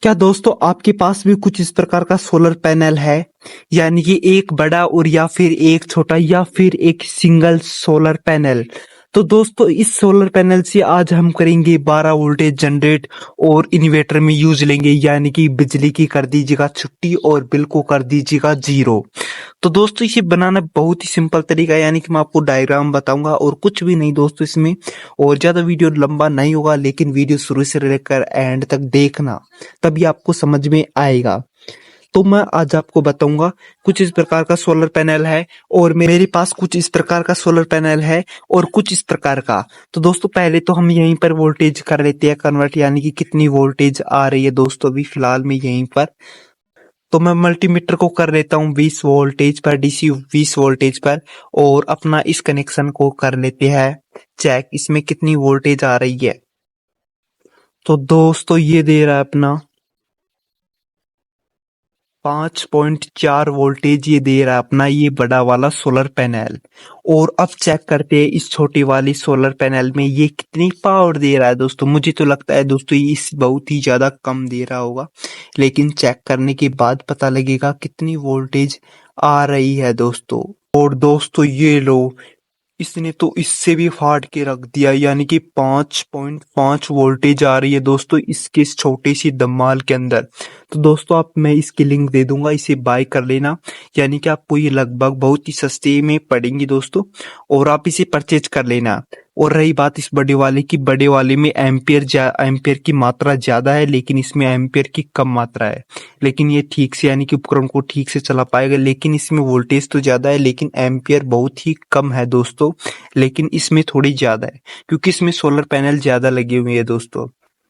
क्या दोस्तों आपके पास भी कुछ इस प्रकार का सोलर पैनल है? यानी कि एक बड़ा और या फिर एक छोटा या फिर एक सिंगल सोलर पैनल। तो दोस्तों इस सोलर पैनल से आज हम करेंगे 12 वोल्टेज जनरेट और इन्वर्टर में यूज लेंगे, यानी कि बिजली की कर दीजिएगा छुट्टी और बिल को कर दीजिएगा जीरो। तो दोस्तों इसे बनाना बहुत ही सिंपल तरीका है, यानी कि मैं आपको डायग्राम बताऊंगा और कुछ भी नहीं दोस्तों इसमें। और ज्यादा वीडियो लंबा नहीं होगा, लेकिन वीडियो शुरू से लेकर एंड तक देखना, तभी आपको समझ में आएगा। तो मैं आज आपको बताऊंगा कुछ इस प्रकार का सोलर पैनल है और मेरे पास कुछ इस प्रकार का सोलर पैनल है और कुछ इस प्रकार का। तो दोस्तों पहले तो हम यहीं पर वोल्टेज कर लेते हैं कन्वर्ट, यानी कि कितनी वोल्टेज आ रही है दोस्तों अभी फिलहाल में यहीं पर। तो मैं मल्टीमीटर को कर लेता हूँ 20 वोल्टेज पर, डीसी 20 वोल्टेज पर, और अपना इस कनेक्शन को कर लेते हैं चेक इसमें कितनी वोल्टेज आ रही है। तो दोस्तों ये दे रहा है अपना 5.4 वोल्टेज, ये दे रहा है अपना ये बड़ा वाला सोलर पैनल। और अब चेक करते हैं इस छोटी वाली सोलर पैनल में ये कितनी पावर दे रहा है दोस्तों। मुझे तो लगता है दोस्तों ये इस बहुत ही ज्यादा कम दे रहा होगा, लेकिन चेक करने के बाद पता लगेगा कितनी वोल्टेज आ रही है दोस्तों। और दोस्तों ये लो, इसने तो इससे भी फाड़ के रख दिया, यानी कि 5.5 वोल्टेज आ रही है दोस्तों इसके इस छोटी सी दम्माल के अंदर। तो दोस्तों आप मैं इसकी लिंक दे दूंगा, इसे बाय कर लेना, यानी कि आपको ये लगभग बहुत ही सस्ते में पड़ेंगी दोस्तों, और आप इसे परचेज कर लेना। और रही बात इस बड़े वाले की, बड़े वाले में एम्पियर की मात्रा ज्यादा है, लेकिन इसमें एम्पियर की कम मात्रा है। लेकिन ये ठीक से यानी कि उपकरण को ठीक से चला पाएगा, लेकिन इसमें वोल्टेज तो ज्यादा है लेकिन एम्पियर बहुत ही कम है दोस्तों। लेकिन इसमें थोड़ी ज्यादा है क्योंकि इसमें सोलर पैनल ज्यादा लगे हुए हैं दोस्तों।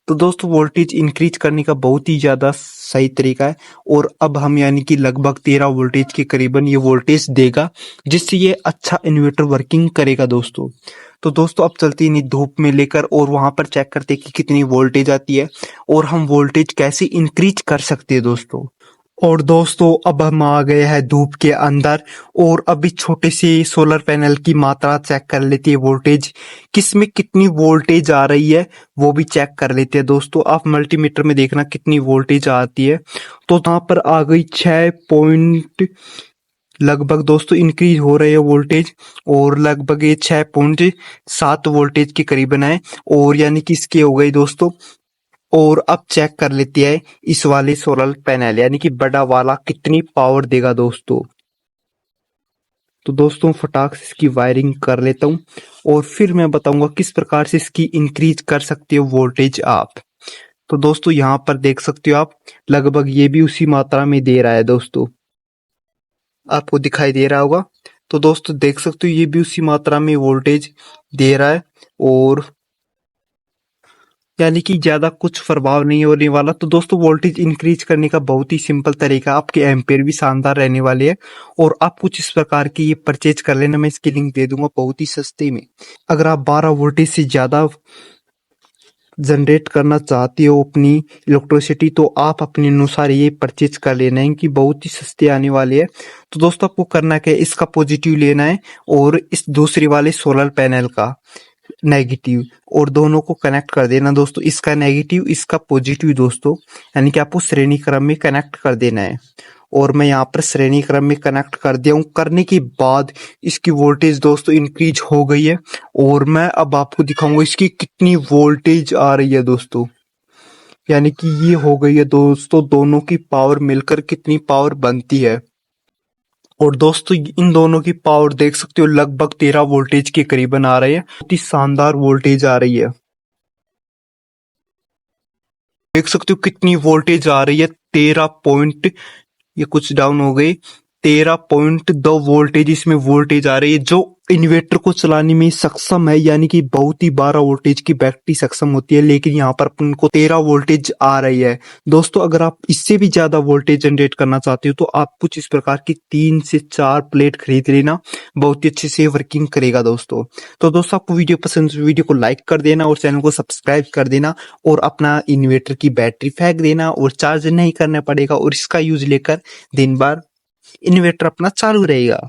तो दोस्तों वोल्टेज इंक्रीज करने का बहुत ही ज्यादा सही तरीका है। और अब हम यानी कि लगभग 13 वोल्टेज के करीबन ये वोल्टेज देगा, जिससे ये अच्छा इन्वर्टर वर्किंग करेगा दोस्तों। तो दोस्तों अब चलते हैं धूप में लेकर और वहां पर चेक करते हैं कि कितनी वोल्टेज आती है और हम वोल्टेज कैसे इंक्रीज कर सकते हैं दोस्तों। और दोस्तों अब हम आ गए हैं धूप के अंदर और अभी छोटे से सोलर पैनल की मात्रा चेक कर लेते हैं, वोल्टेज किसमें कितनी वोल्टेज आ रही है वो भी चेक कर लेते हैं दोस्तों। आप मल्टीमीटर में देखना कितनी वोल्टेज आती है। तो यहाँ पर आ गई 6 पॉइंट लगभग दोस्तों इंक्रीज हो रहे हैं वोल्टेज, और लगभग ये 6.7 वोल्टेज के करीबन है, और यानी कि इसके हो गई दोस्तों। और अब चेक कर लेते हैं इस वाले सोलर पैनल यानी कि बड़ा वाला कितनी पावर देगा दोस्तों। तो दोस्तों फटाक से इसकी वायरिंग कर लेता हूँ और फिर मैं बताऊंगा किस प्रकार से इसकी इंक्रीज कर सकते हो वोल्टेज आप। तो दोस्तों यहाँ पर देख सकते हो आप, लगभग ये भी उसी मात्रा में दे रहा है दोस्तों, आपको दिखाई दे रहा होगा। तो दोस्तों देख सकते हो ये भी उसी मात्रा में वोल्टेज दे रहा है, और यानी कि ज्यादा कुछ प्रभाव नहीं होने वाला। तो दोस्तों वोल्टेज इंक्रीज करने का बहुत ही सिंपल तरीका, आपके एम्पेयर भी शानदार रहने वाले हैं और आप कुछ इस प्रकार की ये परचेज कर लेना, मैं इसकी लिंक दे दूंगा बहुत ही सस्ते में। अगर आप 12 वोल्टेज से ज्यादा जनरेट करना चाहते हो अपनी इलेक्ट्रिसिटी, तो आप अपने अनुसार ये परचेज कर लेना है कि बहुत ही सस्ते आने वाले हैं। तो दोस्तों आपको करना क्या है, इसका पॉजिटिव लेना है और इस दूसरे वाले सोलर पैनल का नेगेटिव, और दोनों को कनेक्ट कर देना दोस्तों, इसका नेगेटिव इसका पॉजिटिव दोस्तों, यानी कि आपको श्रेणी क्रम में कनेक्ट कर देना है। और मैं यहाँ पर श्रेणी क्रम में कनेक्ट कर दिया हूँ। करने के बाद इसकी वोल्टेज दोस्तों इंक्रीज हो गई है, और मैं अब आपको दिखाऊंगा इसकी कितनी वोल्टेज आ रही है दोस्तों। यानी कि ये हो गई है दोस्तों, दोनों की पावर मिलकर कितनी पावर बनती है। और दोस्तों इन दोनों की पावर देख सकते हो लगभग 13 वोल्टेज के करीबन आ रही है, बहुत ही शानदार वोल्टेज आ रही है। देख सकते हो कितनी वोल्टेज आ रही है, 13 पॉइंट, ये कुछ डाउन हो गई, 13.2 वोल्टेज इसमें वोल्टेज आ रही है, जो इन्वर्टर को चलाने में सक्षम है। यानी कि बहुत ही 12 वोल्टेज की बैटरी सक्षम होती है, लेकिन यहाँ पर अपन को 13 वोल्टेज आ रही है दोस्तों। अगर आप इससे भी ज्यादा वोल्टेज जनरेट करना चाहते हो तो आप कुछ इस प्रकार की 3 से 4 प्लेट खरीद लेना, बहुत ही अच्छे से वर्किंग करेगा दोस्तों। तो दोस्तों आपको वीडियो पसंद, वीडियो को लाइक कर देना और चैनल को सब्सक्राइब कर देना, और अपना इन्वर्टर की बैटरी फेंक देना और चार्ज नहीं करना पड़ेगा, और इसका यूज लेकर दिन भर इन्वर्टर अपना चालू रहेगा।